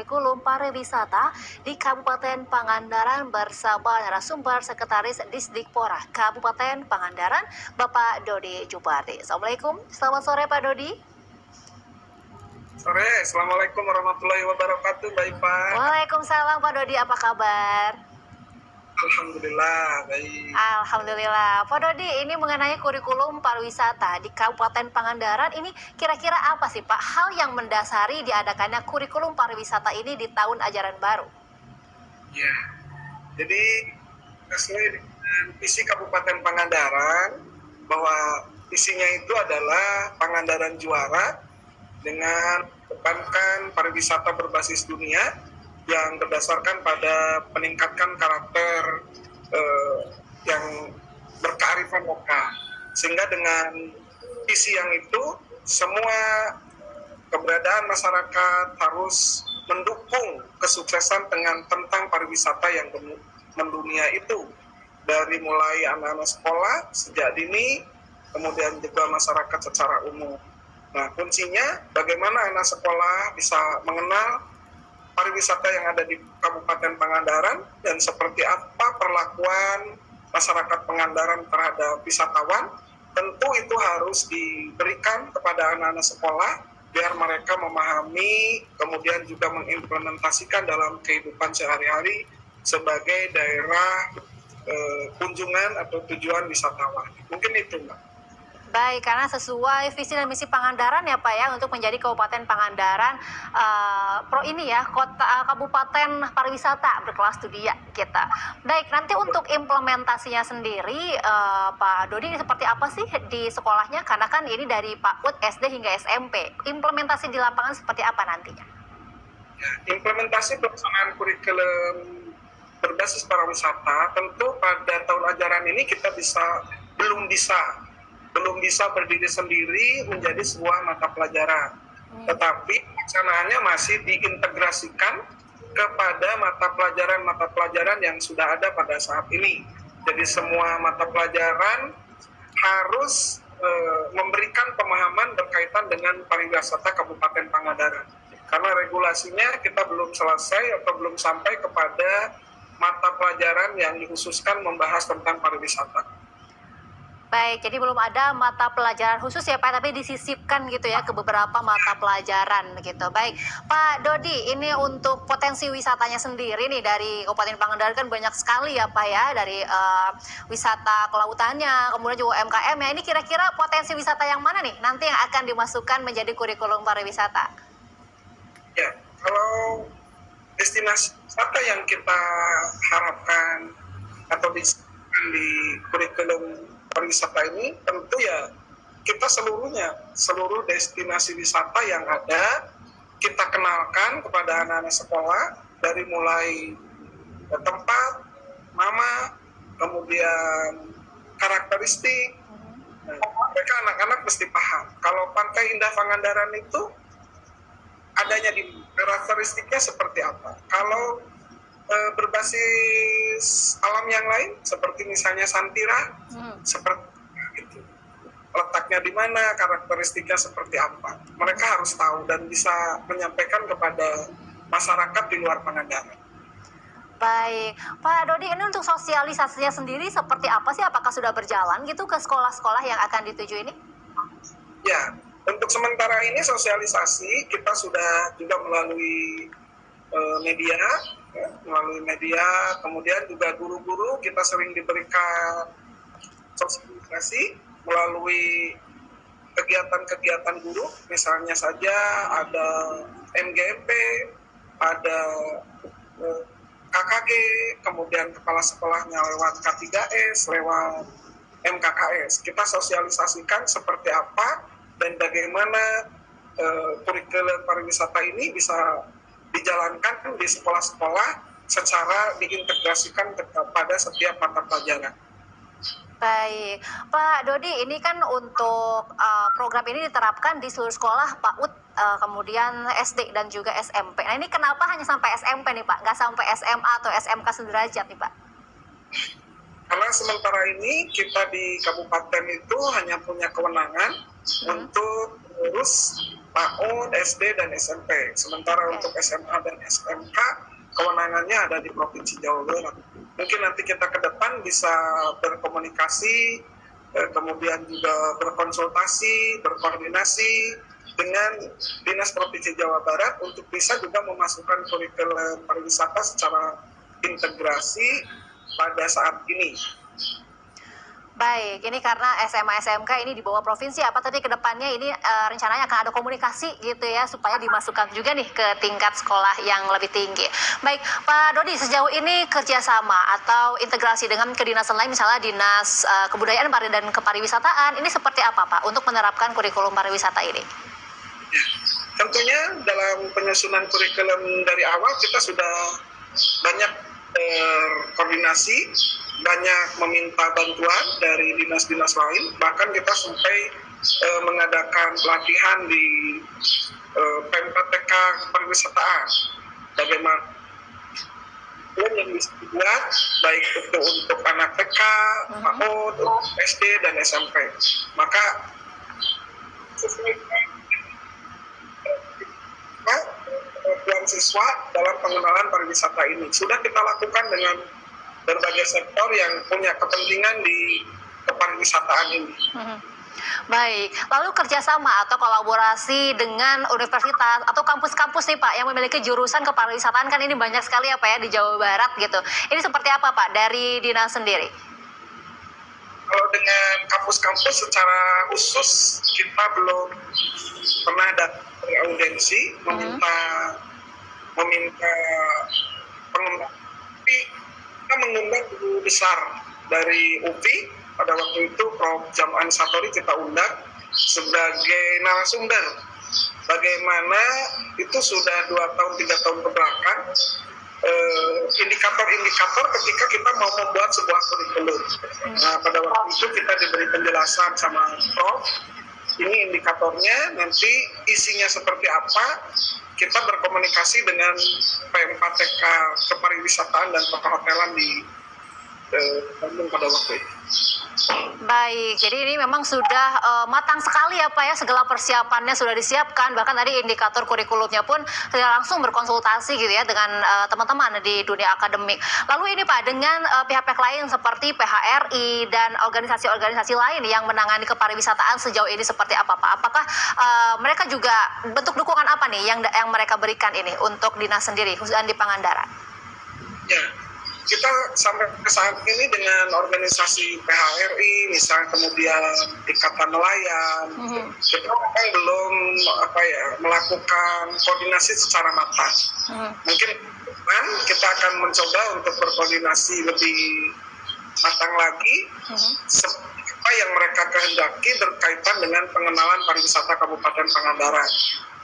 kurikulum pariwisata di Kabupaten Pangandaran bersama narasumber Sekretaris Disdikpora Kabupaten Pangandaran, Bapak Dodi Jubardi. Assalamualaikum, selamat sore Pak Dodi. Sore, Assalamualaikum warahmatullahi wabarakatuh, Mbak Ipa. Waalaikumsalam Pak Dodi, apa kabar? Alhamdulillah, baik. Alhamdulillah. Pak Dodi, ini mengenai kurikulum pariwisata di Kabupaten Pangandaran, ini kira-kira apa sih Pak hal yang mendasari diadakannya kurikulum pariwisata ini di tahun ajaran baru? Ya, jadi sesuai dengan visi Kabupaten Pangandaran, bahwa visinya itu adalah Pangandaran juara dengan mengedepankan pariwisata berbasis dunia yang berdasarkan pada peningkatkan karakter yang berkearifan lokal, sehingga dengan visi yang itu semua keberadaan masyarakat harus mendukung kesuksesan tentang pariwisata yang mendunia itu, dari mulai anak-anak sekolah sejak dini, kemudian juga masyarakat secara umum. Nah, kuncinya bagaimana anak sekolah bisa mengenal pariwisata yang ada di Kabupaten Pangandaran dan seperti apa perlakuan masyarakat Pangandaran terhadap wisatawan. Tentu itu harus diberikan kepada anak-anak sekolah biar mereka memahami, kemudian juga mengimplementasikan dalam kehidupan sehari-hari sebagai daerah kunjungan atau tujuan wisatawan. Mungkin itu, Mbak. Baik, karena sesuai visi dan misi Pangandaran ya Pak ya, untuk menjadi Kabupaten Pangandaran Kabupaten Pariwisata berkelas dunia kita. Baik, nanti untuk implementasinya sendiri Pak Dodi seperti apa sih di sekolahnya? Karena kan ini dari PAUD, SD hingga SMP. Implementasi di lapangan seperti apa nantinya? Implementasi pelaksanaan kurikulum berbasis pariwisata tentu pada tahun ajaran ini kita belum bisa berdiri sendiri menjadi sebuah mata pelajaran. Tetapi perencanaannya masih diintegrasikan kepada mata pelajaran yang sudah ada pada saat ini. Jadi semua mata pelajaran harus memberikan pemahaman berkaitan dengan pariwisata Kabupaten Pangandaran. Karena regulasinya kita belum selesai atau belum sampai kepada mata pelajaran yang dikhususkan membahas tentang pariwisata. Baik, jadi belum ada mata pelajaran khusus ya Pak, tapi disisipkan gitu ya ke beberapa mata pelajaran gitu. Baik, Pak Dodi, ini untuk potensi wisatanya sendiri nih dari Kabupaten Pangandaran kan banyak sekali ya Pak ya, dari wisata kelautannya, kemudian juga UMKM ya. Ini kira-kira potensi wisata yang mana nih nanti yang akan dimasukkan menjadi kurikulum pariwisata? Ya, kalau destinasi wisata yang kita harapkan atau disebutkan di kurikulum pariwisata ini tentu ya kita seluruh destinasi wisata yang ada kita kenalkan kepada anak-anak sekolah, dari mulai tempat, nama, kemudian karakteristik. Nah, mereka anak-anak mesti paham kalau Pantai Indah Pangandaran itu adanya di karakteristiknya seperti apa. Kalau berbasis alam yang lain seperti misalnya Santira, seperti itu, letaknya di mana, karakteristiknya seperti apa, mereka harus tahu dan bisa menyampaikan kepada masyarakat di luar Pangandaran. Baik, Pak Dodi, ini untuk sosialisasinya sendiri seperti apa sih? Apakah sudah berjalan gitu ke sekolah-sekolah yang akan dituju ini? Ya, untuk sementara ini sosialisasi kita sudah juga melalui media, kemudian juga guru-guru kita sering diberikan sosialisasi melalui kegiatan-kegiatan guru, misalnya saja ada MGMP, ada KKG, kemudian kepala sekolahnya lewat K3S, lewat MKKS. Kita sosialisasikan seperti apa dan bagaimana kurikulum pariwisata ini bisa dijalankan di sekolah-sekolah secara diintegrasikan kepada setiap mata pelajaran. Baik, Pak Dodi, ini kan untuk program ini diterapkan di seluruh sekolah PAUD, kemudian SD dan juga SMP. Nah ini kenapa hanya sampai SMP nih Pak, nggak sampai SMA atau SMK sederajat nih Pak? Karena sementara ini kita di kabupaten itu hanya punya kewenangan untuk mengurus PAUD, SD, dan SMP. Sementara untuk SMA dan SMK, kewenangannya ada di Provinsi Jawa Barat. Mungkin nanti kita ke depan bisa berkomunikasi, kemudian juga berkonsultasi, berkoordinasi dengan Dinas Provinsi Jawa Barat untuk bisa juga memasukkan kurikulum pariwisata secara integrasi pada saat ini. Baik, ini karena SMA SMK ini di bawah provinsi, apa tadi ke depannya ini rencananya akan ada komunikasi gitu ya supaya dimasukkan juga nih ke tingkat sekolah yang lebih tinggi. Baik, Pak Dodi, sejauh ini kerjasama atau integrasi dengan kedinasan lain, misalnya Dinas Kebudayaan dan Kepariwisataan, ini seperti apa Pak untuk menerapkan kurikulum pariwisata ini? Tentunya dalam penyusunan kurikulum dari awal kita sudah banyak berkoordinasi, banyak meminta bantuan dari dinas-dinas lain, bahkan kita sampai mengadakan pelatihan di PMPTK Pariwisataan. Bagaimana yang bisa dibuat baik itu untuk anak TK, PAUD, SD, dan SMP. Maka kemampuan siswa dalam pengenalan pariwisata ini sudah kita lakukan dengan berbagai sektor yang punya kepentingan di kepariwisataan ini. Baik, lalu kerjasama atau kolaborasi dengan universitas atau kampus-kampus nih Pak yang memiliki jurusan kepariwisataan, kan ini banyak sekali ya Pak ya di Jawa Barat gitu. Ini seperti apa Pak dari Dinas sendiri? Kalau dengan kampus-kampus secara khusus kita belum pernah datang audiensi meminta pengembang, tapi kita mengundang guru besar dari UPI pada waktu itu Prof. Jam'an Satori kita undang sebagai narasumber bagaimana itu sudah 2 tahun 3 tahun kebelakang indikator-indikator ketika kita mau membuat sebuah kurikulum. Nah, pada waktu itu kita diberi penjelasan sama Prof. Ini indikatornya, nanti isinya seperti apa, kita berkomunikasi dengan PMPTK Kepariwisataan dan Perhotelan di Bandung pada waktu itu. Baik, jadi ini memang sudah matang sekali ya Pak ya, segala persiapannya sudah disiapkan, bahkan tadi indikator kurikulumnya pun sudah langsung berkonsultasi gitu ya dengan teman-teman di dunia akademik. Lalu ini Pak, dengan pihak-pihak lain seperti PHRI dan organisasi-organisasi lain yang menangani kepariwisataan sejauh ini seperti apa Pak? Apakah mereka juga bentuk dukungan apa nih yang mereka berikan ini untuk dinas sendiri, khususnya di Pangandaran? Ya, kita sampai ke saat ini dengan organisasi PHRI, misalnya kemudian Ikatan Nelayan, kita memang belum melakukan koordinasi secara matang. Mungkin kita akan mencoba untuk berkoordinasi lebih matang lagi, apa yang mereka kehendaki berkaitan dengan pengenalan pariwisata Kabupaten Pangandaran.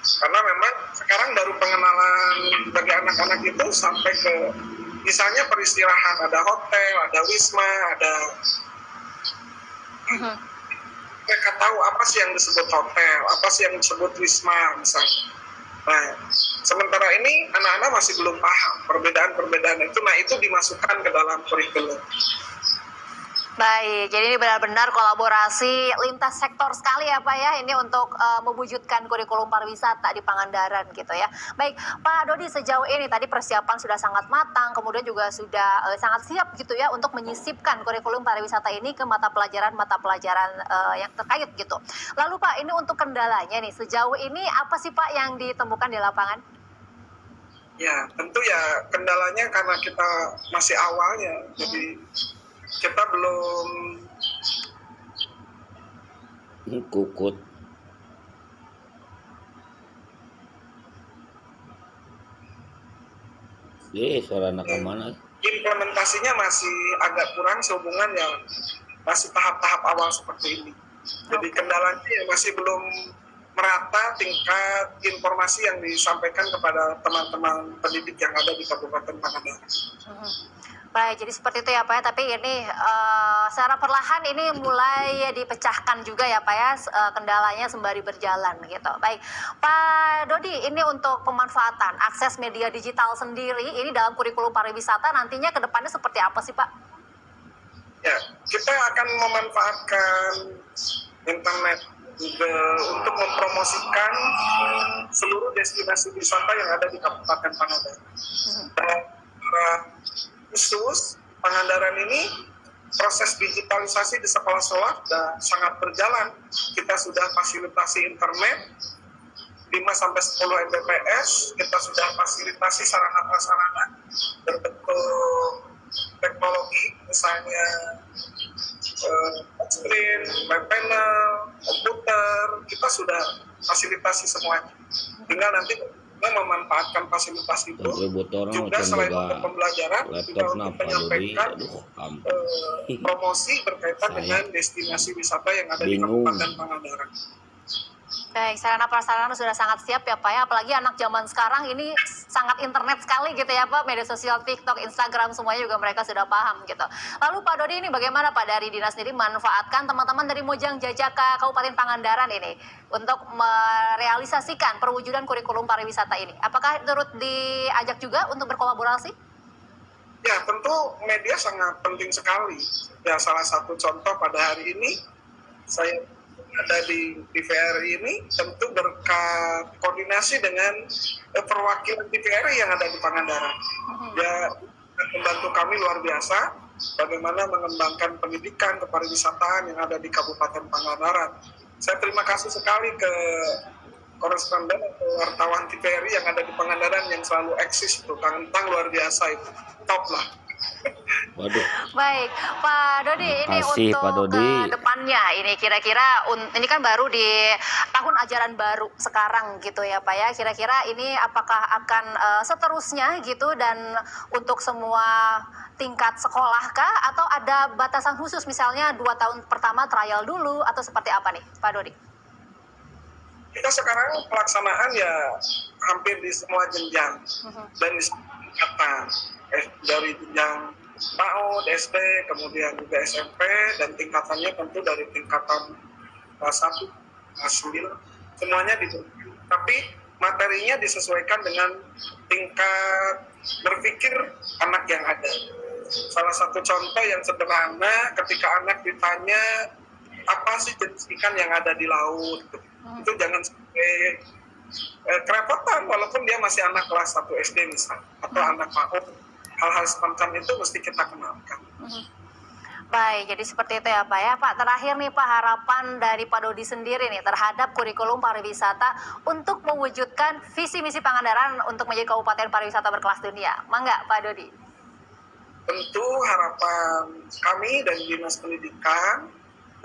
Karena memang sekarang baru pengenalan bagi anak-anak itu sampai ke misalnya peristirahatan, ada hotel, ada wisma, ada mereka tahu apa sih yang disebut hotel, apa sih yang disebut wisma misalnya. Nah, sementara ini anak-anak masih belum paham perbedaan-perbedaan itu. Nah, itu dimasukkan ke dalam kurikulum. Baik, jadi ini benar-benar kolaborasi lintas sektor sekali ya Pak ya, ini untuk mewujudkan kurikulum pariwisata di Pangandaran gitu ya. Baik, Pak Dodi, sejauh ini tadi persiapan sudah sangat matang, kemudian juga sudah sangat siap gitu ya untuk menyisipkan kurikulum pariwisata ini ke mata pelajaran yang terkait gitu. Lalu Pak, ini untuk kendalanya nih, sejauh ini apa sih Pak yang ditemukan di lapangan? Ya, tentu ya kendalanya karena kita masih awalnya, jadi kita belum kukut. Suara anak kemana? Implementasinya masih agak kurang sehubungan ya masih tahap-tahap awal seperti ini. Jadi kendalanya ya masih belum merata tingkat informasi yang disampaikan kepada teman-teman pendidik yang ada di Kabupaten Pangandaran. Baik, jadi seperti itu ya Pak ya, tapi ini secara perlahan ini mulai dipecahkan juga ya Pak ya, kendalanya sembari berjalan gitu. Baik, Pak Dodi, ini untuk pemanfaatan akses media digital sendiri, ini dalam kurikulum pariwisata nantinya ke depannya seperti apa sih Pak? Ya, kita akan memanfaatkan internet juga untuk mempromosikan seluruh destinasi wisata yang ada di Kabupaten Pangandaran. Dan secara khusus Pangandaran ini proses digitalisasi di sekolah-sekolah sudah sangat berjalan. Kita sudah fasilitasi internet 5-10 Mbps, kita sudah fasilitasi sarana prasarana berbentuk teknologi, misalnya touchscreen, web panel, komputer, kita sudah fasilitasi semuanya. Tinggal nanti kita memanfaatkan fasilitas itu Contributor juga macam selain juga untuk pembelajaran, juga laptop untuk napa Dodi, menyampaikan aduh ampun. promosi berkaitan Saya dengan destinasi wisata yang ada di bingung. Kabupaten Pangandaran. Baik, sarana prasarana sudah sangat siap ya Pak ya, apalagi anak zaman sekarang ini sangat internet sekali gitu ya Pak, media sosial TikTok, Instagram semuanya juga mereka sudah paham gitu. Lalu Pak Dodi ini bagaimana Pak dari dinas sendiri manfaatkan teman-teman dari Mojang Jajaka Kabupaten Pangandaran ini untuk merealisasikan perwujudan kurikulum pariwisata ini? Apakah turut diajak juga untuk berkolaborasi? Ya, tentu media sangat penting sekali. Ya, salah satu contoh pada hari ini saya ada di TVRI ini tentu berkat koordinasi dengan perwakilan TVRI yang ada di Pangandaran. Ya, membantu kami luar biasa bagaimana mengembangkan pendidikan kepariwisataan yang ada di Kabupaten Pangandaran. Saya terima kasih sekali ke koresponden atau wartawan TVRI yang ada di Pangandaran yang selalu eksis itu, tentang luar biasa itu, top lah. Waduh, Baik, Pak Dodi, ini Makasih, Pak untuk Dodi. ke depannya ini kira-kira ini kan baru di tahun ajaran baru sekarang gitu ya Pak ya. Kira-kira ini apakah akan seterusnya gitu dan untuk semua tingkat sekolah kah atau ada batasan khusus misalnya 2 tahun pertama trial dulu atau seperti apa nih Pak Dodi? Kita sekarang pelaksanaan ya hampir di semua jenjang dan di semua tingkatan, dari jenjang PAUD, SD, kemudian juga SMP, dan tingkatannya tentu dari tingkatan kelas 1, kelas 9, semuanya diberikan. Tapi materinya disesuaikan dengan tingkat berpikir anak yang ada. Salah satu contoh yang sederhana, ketika anak ditanya apa sih jenis ikan yang ada di laut, itu jangan sampai kerepotan walaupun dia masih anak kelas 1 SD misalnya, atau anak PAUD. Hal-hal semacam itu mesti kita kenalkan. Baik, jadi seperti itu ya Pak ya. Pak, terakhir nih Pak, harapan dari Pak Dodi sendiri nih terhadap kurikulum pariwisata untuk mewujudkan visi misi Pangandaran untuk menjadi kabupaten pariwisata berkelas dunia. Mangga Pak Dodi. Tentu harapan kami dan Dinas Pendidikan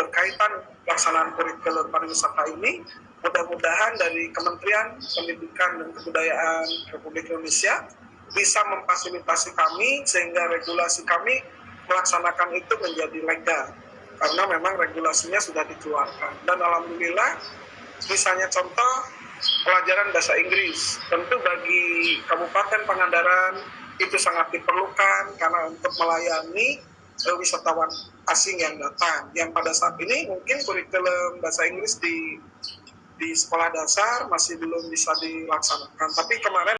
berkaitan pelaksanaan kurikulum pariwisata ini, mudah-mudahan dari Kementerian Pendidikan dan Kebudayaan Republik Indonesia bisa memfasilitasi kami sehingga regulasi kami melaksanakan itu menjadi legal, karena memang regulasinya sudah dikeluarkan. Dan alhamdulillah, misalnya contoh pelajaran bahasa Inggris, tentu bagi Kabupaten Pangandaran itu sangat diperlukan karena untuk melayani wisatawan asing yang datang, yang pada saat ini mungkin kurikulum bahasa Inggris di sekolah dasar masih belum bisa dilaksanakan. Tapi kemarin